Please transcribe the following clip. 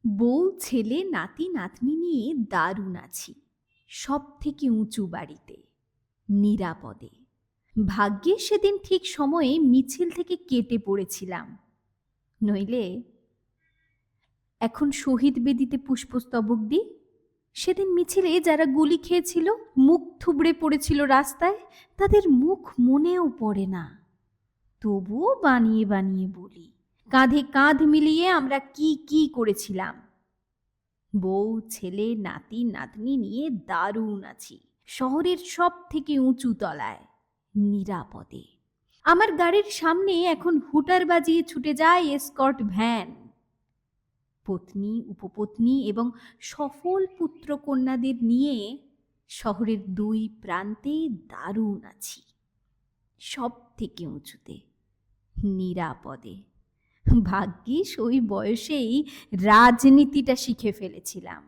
বউ, ছেলে, নাতি, নাতনি নিয়ে দারুণ আছি। সব থেকে উঁচু বাড়িতে, নিরাপদে। ভাগ্যে সেদিন ঠিক সময়ে মিছিল থেকে কেটে পড়েছিলাম, নইলে এখন শহীদ বেদিতে পুষ্পস্তবক দিই। সেদিন মিছিলে যারা গুলি খেয়েছিল, মুখ থুবড়ে পড়েছিল রাস্তায়, তাদের মুখ মনেও পড়ে না। তবুও বানিয়ে বানিয়ে বলি, কাঁধে কাঁধ মিলিয়ে আমরা কি কি করেছিলাম। বউ, ছেলে, নাতি, নাতনি নিয়ে দারুণ আছি, শহরের সব থেকে উঁচু তলায়, নিরাপদে। আমার গাড়ির সামনে এখন হুটার বাজিয়ে ছুটে যায় এসকর্ট ভ্যান। পত্নী, উপপত্নী এবং সফল পুত্র কন্যাদের নিয়ে শহরের দুই প্রান্তে দারুণ আছি, সব থেকে উঁচুতে, নিরাপদে। ভাগ্যিস ওই বয়সেই রাজনীতিটা শিখে ফেলেছিলাম।